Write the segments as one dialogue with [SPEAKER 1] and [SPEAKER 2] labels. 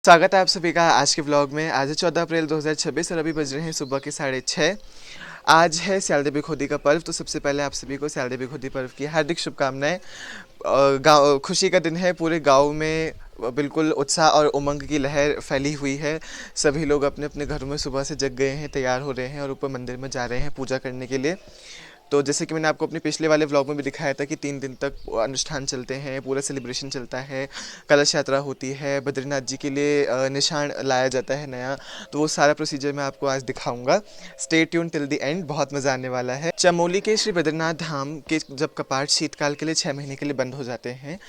[SPEAKER 1] स्वागत है आप सभी का आज के व्लॉग में। आज है 14 अप्रैल 2026 और अभी बज रहे हैं सुबह के 6:30। आज है स्याल देवी खोदी का पर्व। तो सबसे पहले आप सभी को स्याल देवी खोदी पर्व की हार्दिक शुभकामनाएं। गाँव खुशी का दिन है, पूरे गांव में बिल्कुल उत्साह और उमंग की लहर फैली हुई है। सभी लोग अपने अपने घरों में सुबह से जग गए हैं, तैयार हो रहे हैं और ऊपर मंदिर में जा रहे हैं पूजा करने के लिए। तो जैसे कि मैंने आपको अपने पिछले वाले व्लॉग में भी दिखाया था कि 3 दिन तक अनुष्ठान चलते हैं, पूरा सेलिब्रेशन चलता है, कलश यात्रा होती है, बद्रीनाथ जी के लिए निशान लाया जाता है नया। तो वो सारा प्रोसीजर मैं आपको आज दिखाऊंगा। Stay tune till the end, बहुत मज़ा आने वाला है। चमोली के श्री बद्रीनाथ धाम के जब कपाट शीतकाल के लिए 6 महीने के लिए बंद हो जाते हैं,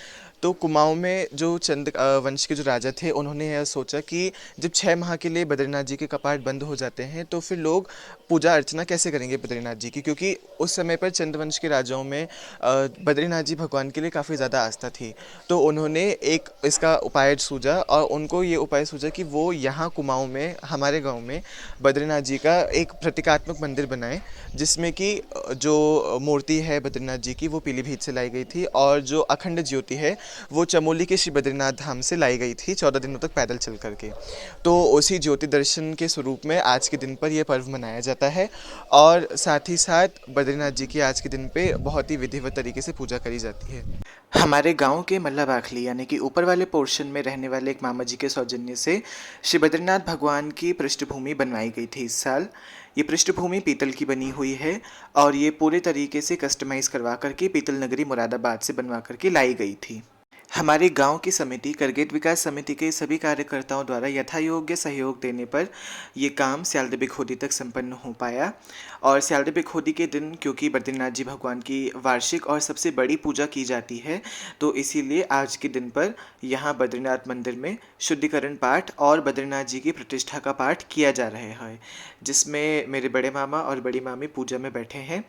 [SPEAKER 1] तो कुमाऊं में जो चंद वंश के जो राजा थे, उन्होंने यह सोचा कि जब 6 माह के लिए बद्रीनाथ जी के कपाट बंद हो जाते हैं तो फिर लोग पूजा अर्चना कैसे करेंगे बद्रीनाथ जी की, क्योंकि उस समय पर चंद वंश के राजाओं में बद्रीनाथ जी भगवान के लिए काफ़ी ज़्यादा आस्था थी। तो उन्होंने एक इसका उपाय सूझा और उनको ये उपाय सूझा कि वो यहाँ कुमाऊं में, हमारे गांव में बद्रीनाथ जी का एक प्रतीकात्मक मंदिर बनाए, जिसमें कि जो मूर्ति है बद्रीनाथ जी की वो पीलीभीत से लाई गई थी और जो अखंड ज्योति है वो चमोली के श्री बद्रीनाथ धाम से लाई गई थी 14 दिनों तक पैदल चल करके। तो उसी ज्योति दर्शन के स्वरूप में आज के दिन पर यह पर्व मनाया जाता है और साथ ही साथ बद्रीनाथ जी की आज के दिन पे बहुत ही विधिवत तरीके से पूजा करी जाती है। हमारे गांव के मल्ला बाखली यानी कि ऊपर वाले पोर्शन में रहने वाले एक मामा जी के सौजन्य से श्री बद्रीनाथ भगवान की पृष्ठभूमि बनवाई गई थी इस साल। ये पृष्ठभूमि पीतल की बनी हुई है और ये पूरे तरीके से कस्टमाइज़ करवा करके पीतल नगरी मुरादाबाद से बनवा करके लाई गई थी। हमारे गांव की समिति करगेट विकास समिति के सभी कार्यकर्ताओं द्वारा यथायोग्य सहयोग देने पर ये काम स्याल देवी खोदी तक संपन्न हो पाया। और स्याल देवी खोदी के दिन क्योंकि बद्रीनाथ जी भगवान की वार्षिक और सबसे बड़ी पूजा की जाती है, तो इसीलिए आज के दिन पर यहाँ बद्रीनाथ मंदिर में शुद्धिकरण पाठ और बद्रीनाथ जी की प्रतिष्ठा का पाठ किया जा रहा है, जिसमें मेरे बड़े मामा और बड़ी मामी पूजा में बैठे हैं।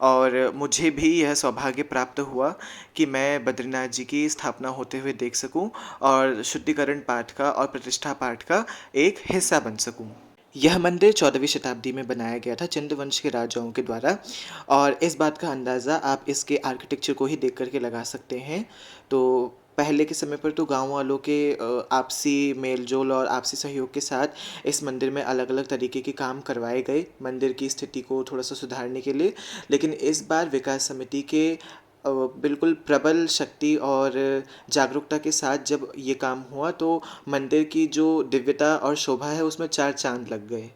[SPEAKER 1] और मुझे भी यह सौभाग्य प्राप्त हुआ कि मैं बद्रीनाथ जी की स्थापना होते हुए देख सकूं और शुद्धिकरण पाठ का और प्रतिष्ठा पाठ का एक हिस्सा बन सकूं। यह मंदिर 14वीं शताब्दी में बनाया गया था चंद्रवंश के राजाओं के द्वारा और इस बात का अंदाज़ा आप इसके आर्किटेक्चर को ही देख करके लगा सकते हैं। तो पहले के समय पर तो गांव वालों के आपसी मेलजोल और आपसी सहयोग के साथ इस मंदिर में अलग अलग तरीके के काम करवाए गए मंदिर की स्थिति को थोड़ा सा सुधारने के लिए। लेकिन इस बार विकास समिति के बिल्कुल प्रबल शक्ति और जागरूकता के साथ जब ये काम हुआ तो मंदिर की जो दिव्यता और शोभा है उसमें 4 चांद लग गए।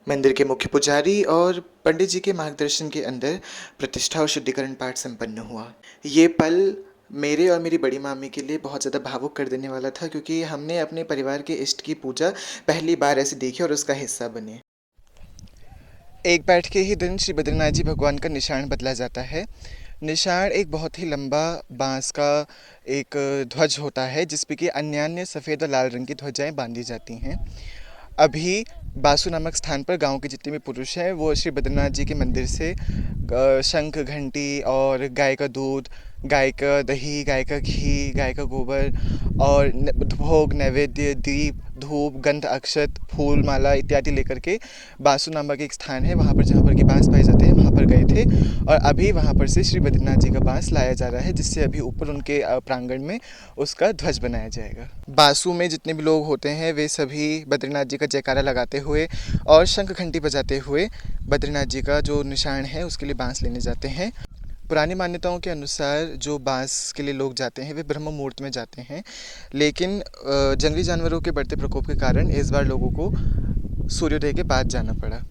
[SPEAKER 1] मंदिर के मुख्य पुजारी और पंडित जी के मार्गदर्शन के अंदर प्रतिष्ठा और शुद्धिकरण पाठ संपन्न हुआ। ये पल मेरे और मेरी बड़ी मामी के लिए बहुत ज़्यादा भावुक कर देने वाला था, क्योंकि हमने अपने परिवार के इष्ट की पूजा पहली बार ऐसे देखी और उसका हिस्सा बने। एक बैठ के ही दिन श्री बद्रीनाथ जी भगवान का निशान बदला जाता है। निशान एक बहुत ही लंबा बांस का एक ध्वज होता है, जिस पे कि अन्यान्य सफ़ेद और लाल रंग की ध्वजाएं बांधी जाती हैं। अभी बासु नामक स्थान पर गांव के जितने भी पुरुष हैं वो श्री बद्रीनाथ जी के मंदिर से शंख घंटी और गाय का दूध, गाय का दही, गाय का घी, गाय का गोबर और भोग नैवेद्य, दीप, धूप, गंध, अक्षत, फूल माला इत्यादि लेकर के बासु नामक एक स्थान है वहाँ पर, जहाँ पर कि बांस पाए जाते हैं, वहाँ पर गए थे। और अभी वहाँ पर से श्री बद्रीनाथ जी का बांस लाया जा रहा है, जिससे अभी ऊपर उनके प्रांगण में उसका ध्वज बनाया जाएगा। बासु में जितने भी लोग होते हैं वे सभी बद्रीनाथ जी का जयकारा लगाते हुए और शंख घंटी बजाते हुए बद्रीनाथ जी का जो निशान है उसके लिए बांस लेने जाते हैं। पुरानी मान्यताओं के अनुसार जो बांस के लिए लोग जाते हैं वे ब्रह्म मुहूर्त में जाते हैं, लेकिन जंगली जानवरों के बढ़ते प्रकोप के कारण इस बार लोगों को सूर्योदय के बाद जाना पड़ा।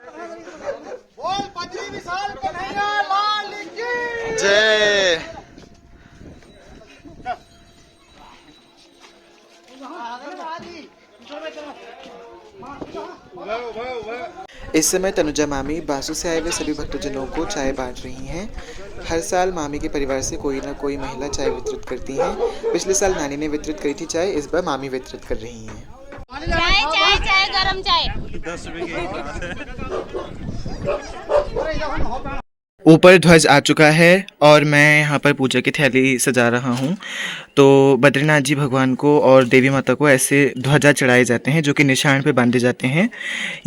[SPEAKER 2] बोल बद्री विशाल कन्हैया लाल की
[SPEAKER 1] जय। इस समय तनुजा मामी बासु से आए हुए सभी भक्तजनों को चाय बांट रही हैं। हर साल मामी के परिवार से कोई ना कोई महिला चाय वितरित करती हैं। पिछले साल नानी ने वितरित करी थी चाय, इस बार मामी वितरित कर रही हैं।
[SPEAKER 3] चाय चाय चाय गरम चाय।
[SPEAKER 4] 10 रुपए की।
[SPEAKER 1] ऊपर ध्वज आ चुका है और मैं यहाँ पर पूजा की थैली सजा रहा हूँ। तो बद्रीनाथ जी भगवान को और देवी माता को ऐसे ध्वजा चढ़ाए जाते हैं जो कि निशान पे बांधे जाते हैं।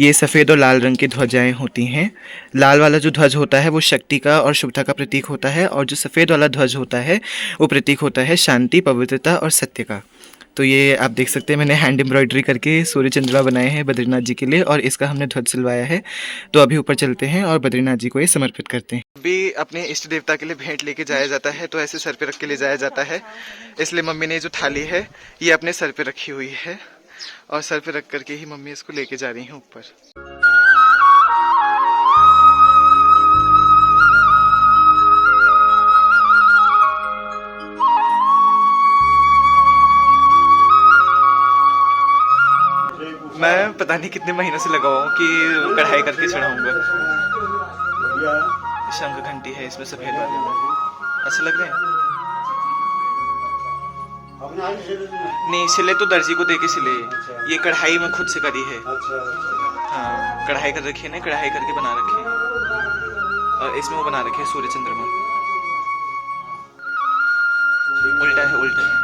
[SPEAKER 1] ये सफ़ेद और लाल रंग की ध्वजाएं होती हैं। लाल वाला जो ध्वज होता है वो शक्ति का और शुभता का प्रतीक होता है, और जो सफ़ेद वाला ध्वज होता है वो प्रतीक होता है शांति, पवित्रता और सत्य का। तो ये आप देख सकते हैं मैंने हैंड एम्ब्रॉयडरी करके सूर्य चंद्रमा बनाए हैं बद्रीनाथ जी के लिए, और इसका हमने ध्वज सिलवाया है। तो अभी ऊपर चलते हैं और बद्रीनाथ जी को ये समर्पित करते हैं। अभी अपने इष्ट देवता के लिए भेंट लेके जाया जाता है, तो ऐसे सर पे रख के ले जाया जाता है। इसलिए मम्मी ने जो थाली है ये अपने सर पे रखी हुई है, और सर पे रख करके ही मम्मी इसको लेके जा रही हैं ऊपर। मैं पता नहीं कितने महीनों से लगा हुआ हूँ कि कढ़ाई करके चढ़ाऊंगा। शंख घंटी है इसमें सफेद वाले में, अच्छे लग रहे हैं। नहीं सिले तो दर्जी को देके सिले, ये कढ़ाई में खुद से करी है। हाँ कढ़ाई कर रखी है ना, कढ़ाई करके बना रखी है, और इसमें वो बना रखे है सूर्य चंद्रमा। उल्टा है उल्टा है।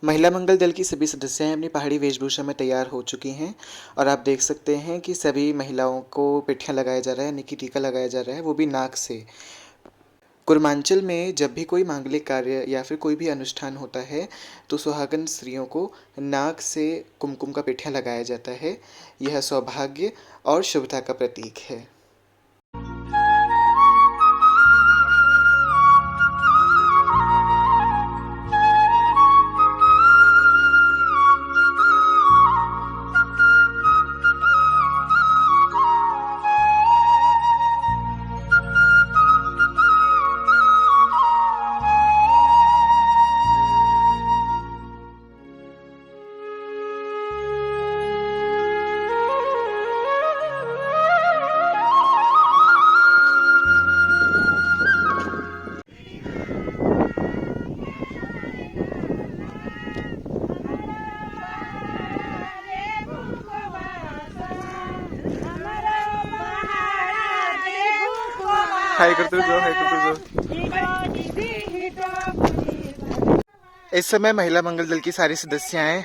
[SPEAKER 1] महिला मंगल दल की सभी सदस्याएं अपनी पहाड़ी वेशभूषा में तैयार हो चुकी हैं, और आप देख सकते हैं कि सभी महिलाओं को पेठियाँ लगाया जा रहा है, यानी कि टीका लगाया जा रहा है, वो भी नाक से। कुर्मांचल में जब भी कोई मांगलिक कार्य या फिर कोई भी अनुष्ठान होता है तो सुहागन स्त्रियों को नाक से कुमकुम का पेठियाँ लगाया जाता है। यह सौभाग्य और शुभता का प्रतीक है। हाय करते जाओ, हाय करते जाओ। इस समय महिला मंगल दल की सारी सदस्याएं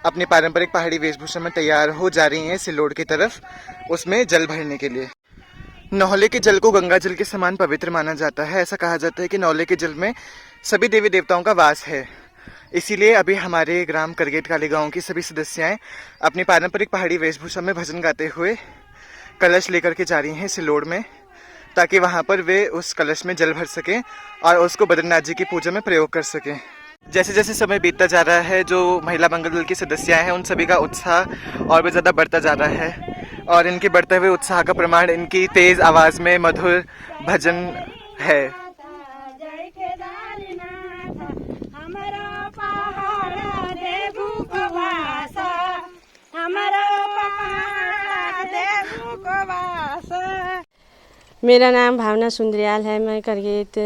[SPEAKER 1] अपनी पारंपरिक पहाड़ी वेशभूषा में तैयार हो जा रही हैं सिल्लोड की तरफ, उसमें जल भरने के लिए। नौले के जल को गंगा जल के समान पवित्र माना जाता है। ऐसा कहा जाता है कि नौले के जल में सभी देवी देवताओं का वास है। इसीलिए अभी हमारे ग्राम करगेट काली गाँव की सभी सदस्याएं अपनी पारंपरिक पहाड़ी वेशभूषा में भजन गाते हुए कलश लेकर के जा रही हैं सिल्लोड में, ताकि वहाँ पर वे उस कलश में जल भर सकें और उसको बद्रीनाथ जी की पूजा में प्रयोग कर सकें। जैसे जैसे समय बीतता जा रहा है, जो महिला मंगल दल की सदस्याएं हैं उन सभी का उत्साह और भी ज़्यादा बढ़ता जा रहा है, और इनके बढ़ते हुए उत्साह का प्रमाण इनकी तेज़ आवाज़ में मधुर भजन है।
[SPEAKER 5] मेरा नाम भावना सुंदरियाल है, मैं करगेट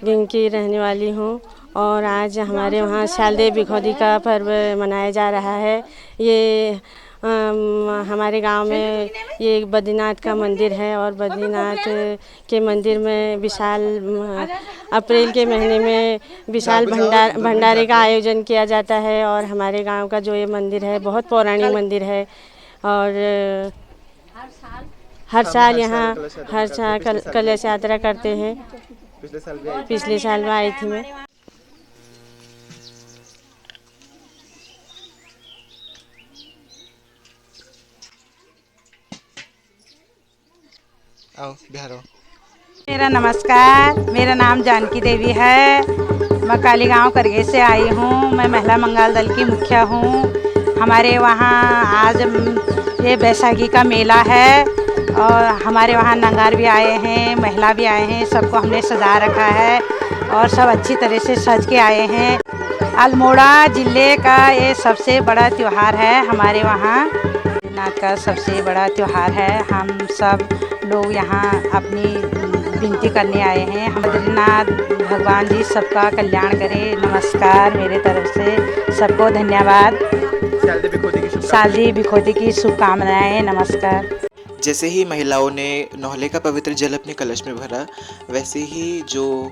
[SPEAKER 5] गंग की रहने वाली हूँ, और आज हमारे वहाँ शालदेव बिखौदी का पर्व मनाया जा रहा है। ये हमारे गांव में ये बद्रीनाथ का मंदिर है और बद्रीनाथ के मंदिर में विशाल अप्रैल के महीने में विशाल भंडारे का आयोजन किया जाता है। और हमारे गांव का जो ये मंदिर है बहुत पौराणिक मंदिर है और हर साल यहाँ कलश यात्रा करते हैं। पिछले साल में आई थी मैं।
[SPEAKER 1] आओ बिहार आओ।
[SPEAKER 6] मेरा नमस्कार, मेरा नाम जानकी देवी है। मैं काली गांव करगे से आई हूँ। मैं महिला मंगल दल की मुखिया हूँ। हमारे वहाँ आज ये बैसाखी का मेला है और हमारे वहाँ नंगार भी आए हैं, महिला भी आए हैं। सबको हमने सजा रखा है और सब अच्छी तरह से सज के आए हैं। अल्मोड़ा ज़िले का ये सबसे बड़ा त्यौहार है। हमारे वहाँ बद्रीनाथ का सबसे बड़ा त्यौहार है। हम सब लोग यहाँ अपनी विनती करने आए हैं। हम बद्रीनाथ भगवान जी सबका कल्याण करें। नमस्कार मेरे तरफ से सबको धन्यवाद। शारदीय बिखोती की शुभकामनाएं। नमस्कार।
[SPEAKER 1] जैसे ही महिलाओं ने नौहले का पवित्र जल अपने कलश में भरा, वैसे ही जो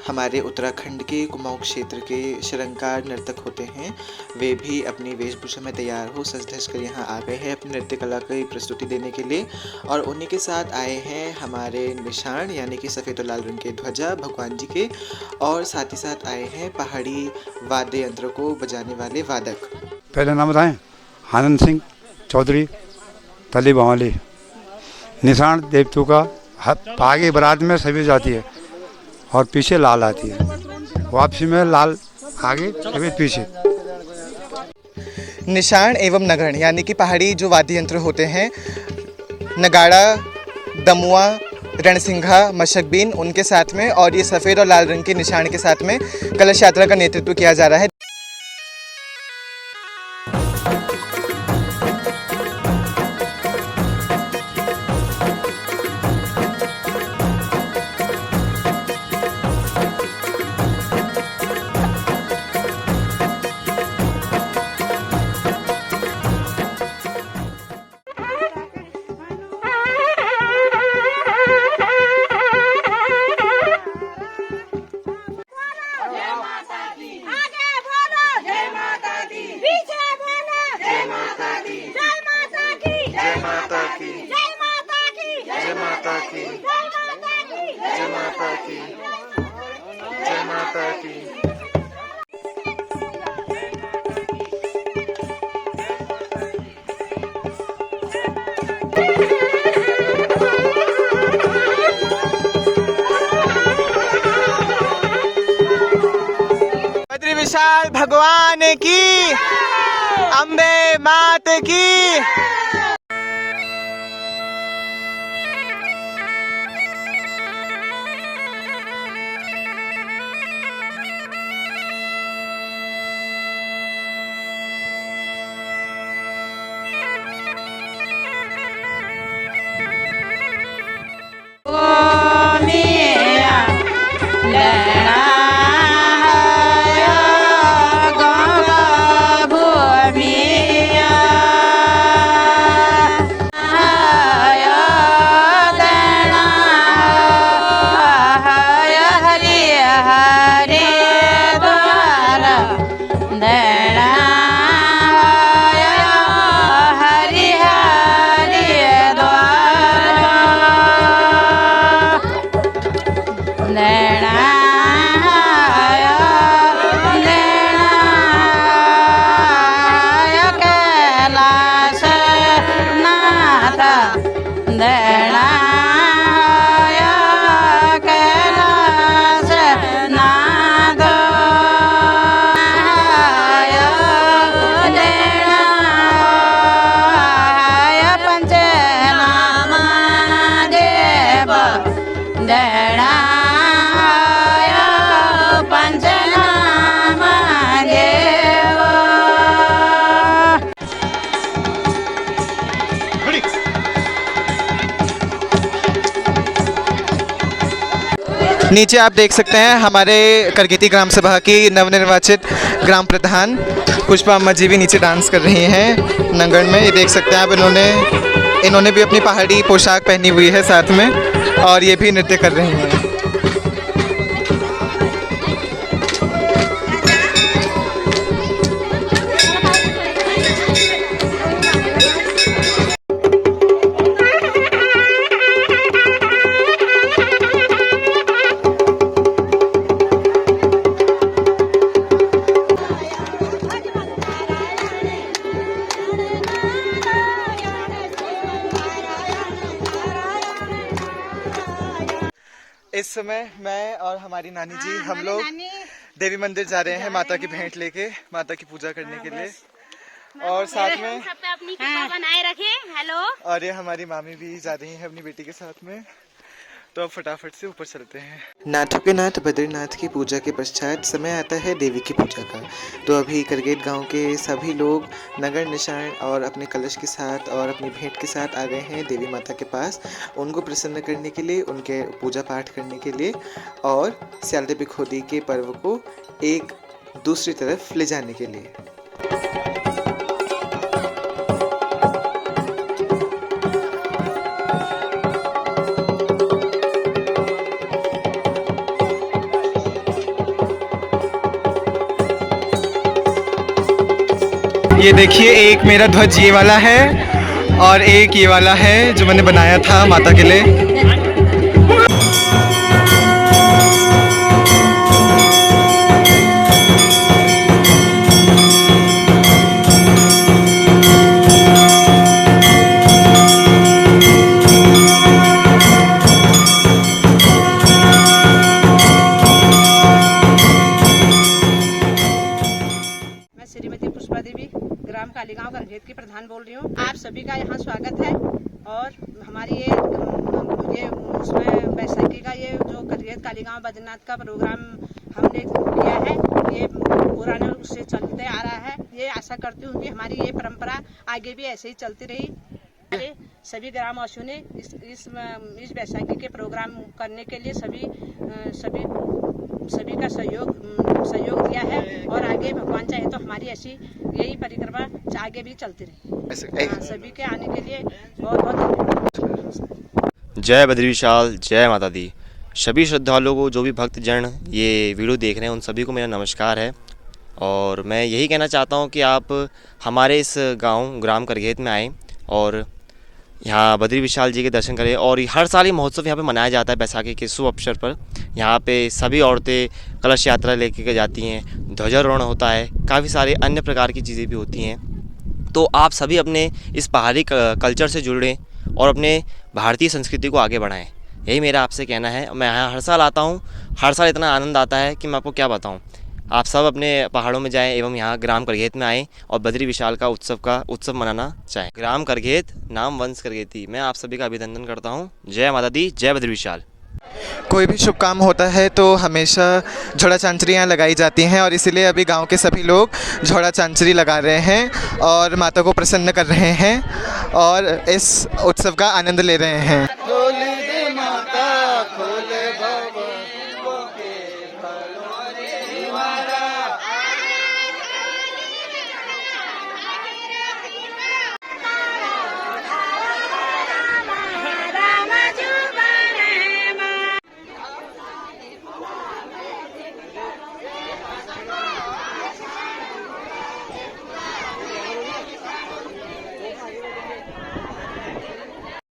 [SPEAKER 1] हमारे उत्तराखंड के कुमाऊं क्षेत्र के शरंकार नर्तक होते हैं वे भी अपनी वेशभूषा में तैयार हो सज धज कर यहाँ आ गए हैं अपनी नृत्य कला की प्रस्तुति देने के लिए। और उन्हीं के साथ आए हैं हमारे निशान यानी कि सफ़ेद और लाल रंग के ध्वजा भगवान जी के, और साथ ही साथ आए हैं पहाड़ी वाद्य यंत्र को बजाने वाले वादक।
[SPEAKER 4] पहले नाम बताएं, आनंद सिंह चौधरी, तली बावली। निशान देवतू का आगे बारात में सभी जाती है और पीछे लाल आती है। वापसी में लाल आगे सभी पीछे।
[SPEAKER 1] निशान एवं नगण यानी कि पहाड़ी जो वाद्य यंत्र होते हैं, नगाड़ा, दमुआ, रणसिंघा, मशकबीन, उनके साथ में, और ये सफ़ेद और लाल रंग के निशान के साथ में कलश यात्रा का नेतृत्व किया जा रहा है। बद्री विशाल भगवान की, अम्बे मात की। नीचे आप देख सकते हैं हमारे करगेती ग्राम सभा की नवनिर्वाचित ग्राम प्रधान पुष्पा अम्मा जी भी नीचे डांस कर रही हैं नंगड़ में। ये देख सकते हैं आप, इन्होंने भी अपनी पहाड़ी पोशाक पहनी हुई है साथ में, और ये भी नृत्य कर रही हैं। इस समय मैं और हमारी नानी जी हम लोग देवी मंदिर जा रहे हैं माता की भेंट लेके, माता की पूजा करने के लिए, और साथ में
[SPEAKER 3] सब पे अपनी कृपा बनाए रखे। हेलो।
[SPEAKER 1] और ये हमारी मामी भी जा रही हैं अपनी बेटी के साथ में। तो अब फटाफट से ऊपर चलते हैं। नाथों के नाथ बद्रीनाथ की पूजा के पश्चात समय आता है देवी की पूजा का। तो अभी करगेट गांव के सभी लोग नगर निशान और अपने कलश के साथ और अपनी भेंट के साथ आ गए हैं देवी माता के पास, उनको प्रसन्न करने के लिए, उनके पूजा पाठ करने के लिए और स्यालदे बिखोदी के पर्व को एक दूसरी तरफ ले जाने के लिए। ये देखिए, एक मेरा ध्वज ये वाला है और एक ये वाला है जो मैंने बनाया था माता के लिए।
[SPEAKER 6] श्रीमती पुष्पा देवी ग्राम कालीगांव करगेट की प्रधान बोल रही हूँ। आप सभी का यहाँ स्वागत है। और हमारी ये उसमें बैसाखी का ये जो करगेट कालीगांव बद्रीनाथ का प्रोग्राम हमने किया है, ये पुराने उससे चलते आ रहा है। ये आशा करती हूँ कि हमारी ये परंपरा आगे भी ऐसे ही चलती रही। हमारे सभी ग्रामवासियों ने इस बैसाखी के प्रोग्राम करने के लिए सभी का सहयोग दिया है, और आगे भगवान चाहे तो हमारी ऐसी यही परिक्रमा आगे भी चलती रहे। सभी के आने के लिए बहुत बहुत धन्यवाद।
[SPEAKER 7] जय बद्री विशाल, जय माता दी। सभी श्रद्धालुओं को, जो भी भक्तजन ये वीडियो देख रहे हैं, उन सभी को मेरा नमस्कार है। और मैं यही कहना चाहता हूँ कि आप हमारे इस ग्राम करगेत में आएँ और यहाँ बद्री विशाल जी के दर्शन करें। और हर साल ये महोत्सव यहाँ पे मनाया जाता है बैसाखी के शुभ अवसर पर। यहाँ पे सभी औरतें कलश यात्रा लेके जाती हैं, ध्वजारोहण होता है, काफ़ी सारे अन्य प्रकार की चीज़ें भी होती हैं। तो आप सभी अपने इस पहाड़ी कल्चर से जुड़ें और अपने भारतीय संस्कृति को आगे बढ़ाएं। यही मेरा आपसे कहना है। मैं यहाँ हर साल आता हूँ, हर साल इतना आनंद आता है कि मैं आपको क्या बताऊँ। आप सब अपने पहाड़ों में जाएं एवं यहाँ ग्राम करगेत में आएँ और बद्री विशाल का उत्सव मनाना चाहें। ग्राम करगेत, नाम वंश करगेती। मैं आप सभी का अभिनंदन करता हूँ। जय माता दी, जय बद्री विशाल।
[SPEAKER 1] कोई भी शुभ काम होता है तो हमेशा झोड़ा चांचरी यहाँ लगाई जाती हैं, और इसीलिए अभी गांव के सभी लोग झोड़ा चांचरी लगा रहे हैं और माता को प्रसन्न कर रहे हैं और इस उत्सव का आनंद ले रहे हैं।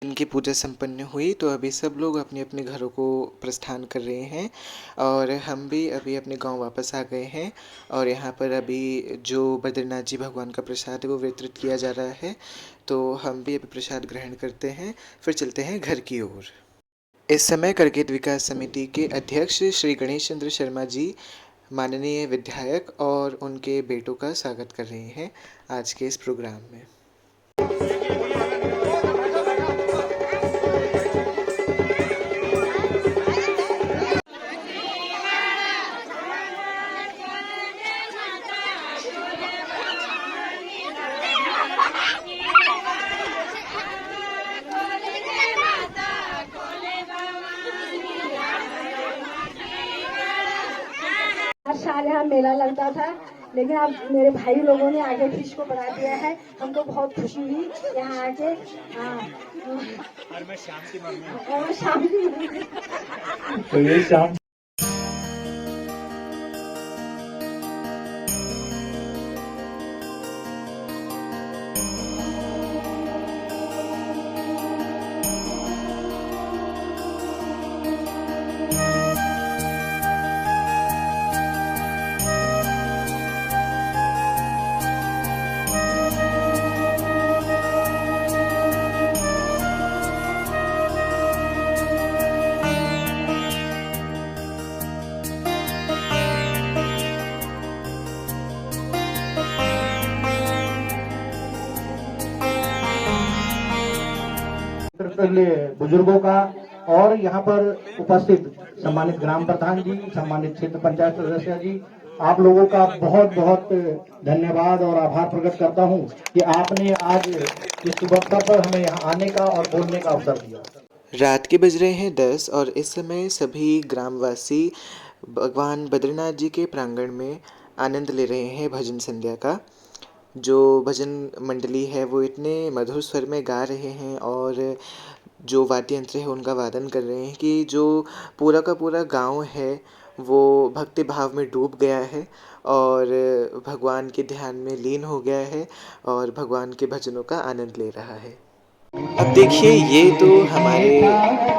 [SPEAKER 1] इनकी पूजा संपन्न हुई तो अभी सब लोग अपने अपने घरों को प्रस्थान कर रहे हैं, और हम भी अभी अपने गांव वापस आ गए हैं। और यहाँ पर अभी जो बद्रीनाथ जी भगवान का प्रसाद है वो वितरित किया जा रहा है, तो हम भी अभी प्रसाद ग्रहण करते हैं, फिर चलते हैं घर की ओर। इस समय करगेट विकास समिति के अध्यक्ष श्री गणेश चंद्र शर्मा जी माननीय विधायक और उनके बेटों का स्वागत कर रहे हैं आज के इस प्रोग्राम में।
[SPEAKER 8] यहाँ मेला लगता था, लेकिन अब मेरे भाई लोगों ने आगे भी इसको बढ़ा दिया है। हमको बहुत खुशी हुई यहाँ आके। और मैं शाम की मम्मी।
[SPEAKER 9] तो ये शाम बुजुर्गों का और यहाँ पर उपस्थित सम्मानित ग्राम प्रधान जी, सम्मानित क्षेत्र पंचायत सदस्य जी, आप लोगों का बहुत बहुत धन्यवाद और आभार प्रकट करता हूँ कि आपने आज इस शुभ अवसर पर हमें यहाँ आने का और बोलने का अवसर दिया।
[SPEAKER 1] रात के बज रहे हैं 10 और इस समय सभी ग्रामवासी भगवान बद्रीनाथ जी के प्रांगण में आनंद ले रहे हैं भजन संध्या का। जो भजन मंडली है वो इतने मधुर स्वर में गा रहे हैं और जो वाद्य यंत्र है उनका वादन कर रहे हैं कि जो पूरा का पूरा गांव है वो भक्ति भाव में डूब गया है और भगवान के ध्यान में लीन हो गया है और भगवान के भजनों का आनंद ले रहा है। अब देखिए, ये तो हमारे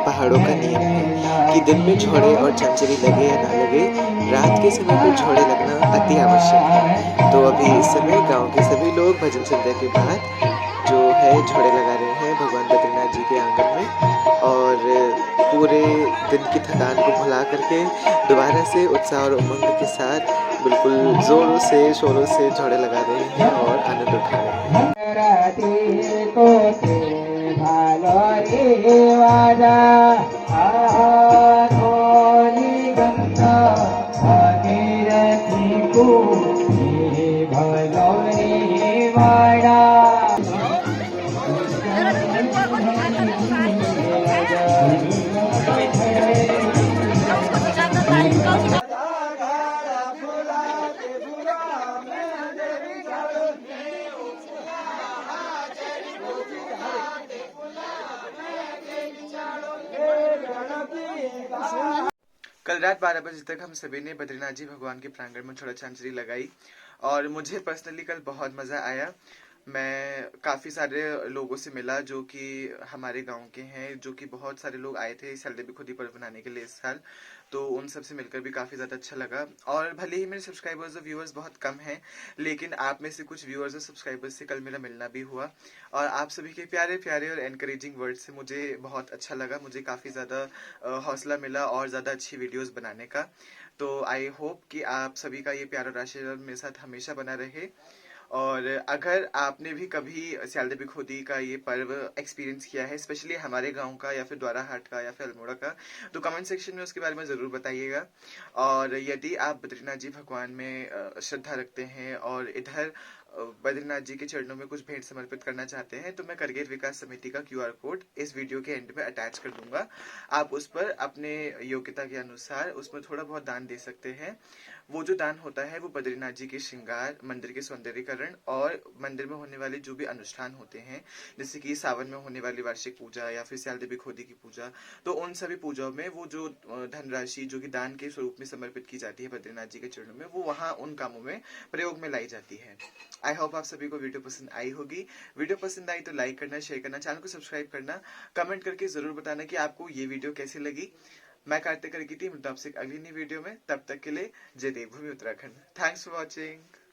[SPEAKER 1] पहाड़ों का नियम है कि दिन में झोड़े और झंझरी लगे या ना लगे, रात के समय पर झोड़े लगना अति आवश्यक है। तो अभी इस समय गांव के सभी लोग भजन संध्या के बाद जो है झोड़े लगा रहे हैं भगवान बद्रीनाथ जी के आंगन में और पूरे दिन की थकान को भुला करके दोबारा से उत्साह और उमंग के साथ बिल्कुल जोरों से शोरों से झोड़े लगा रहे हैं और आनंद उठा रहे हैं। कल रात 12 बजे तक हम सभी ने बद्रीनाथ जी भगवान के प्रांगण में छोड़ा झांझरी लगाई और मुझे पर्सनली कल बहुत मज़ा आया। मैं काफ़ी सारे लोगों से मिला जो कि हमारे गांव के हैं, जो कि बहुत सारे लोग आए थे सेल देवी खुदी पर्व मनाने के लिए इस साल, तो उन सब से मिलकर भी काफ़ी ज़्यादा अच्छा लगा। और भले ही मेरे सब्सक्राइबर्स और व्यूअर्स बहुत कम हैं, लेकिन आप में से कुछ व्यूअर्स और सब्सक्राइबर्स से कल मेरा मिलना भी हुआ और आप सभी के प्यारे प्यारे और एनकरेजिंग वर्ड्स से मुझे बहुत अच्छा लगा। मुझे काफ़ी ज़्यादा हौसला मिला और ज़्यादा अच्छी वीडियोज़ बनाने का। तो आई होप कि आप सभी का ये प्यार और आशीर्वाद मेरे साथ हमेशा बना रहे। और अगर आपने भी कभी स्याल देवी खोदी का ये पर्व एक्सपीरियंस किया है, स्पेशली हमारे गांव का या फिर द्वारा हाट का या फिर अल्मोड़ा का, तो कमेंट सेक्शन में उसके बारे में ज़रूर बताइएगा। और यदि आप बद्रीनाथ जी भगवान में श्रद्धा रखते हैं और इधर बद्रीनाथ जी के चरणों में कुछ भेंट समर्पित करना चाहते हैं, तो मैं करगेट विकास समिति का QR कोड इस वीडियो के एंड में अटैच कर दूंगा। आप उस पर अपने योग्यता के अनुसार उसमें थोड़ा बहुत दान दे सकते हैं। वो जो दान होता है वो बद्रीनाथ जी के श्रृंगार, मंदिर के सौंदर्यीकरण और मंदिर में होने वाले जो भी अनुष्ठान होते हैं, जैसे कि सावन में होने वाली वार्षिक पूजा या फिर स्याल देवी खोदी की पूजा, तो उन सभी पूजाओं में वो जो धनराशि जो कि दान के स्वरूप में समर्पित की जाती है बद्रीनाथ जी के चरणों में, वो वहाँ उन कामों में प्रयोग में लाई जाती है। आई होप आप सभी को वीडियो पसंद आई होगी। वीडियो पसंद आई तो लाइक करना, शेयर करना, चैनल को सब्सक्राइब करना, कमेंट करके जरूर बताना कि आपको ये वीडियो कैसी लगी। मैं कार्तिक करगी थी, मिलता हूं आपसे अगली नई वीडियो में। तब तक के लिए जय देवभूमि उत्तराखंड। Thanks for watching.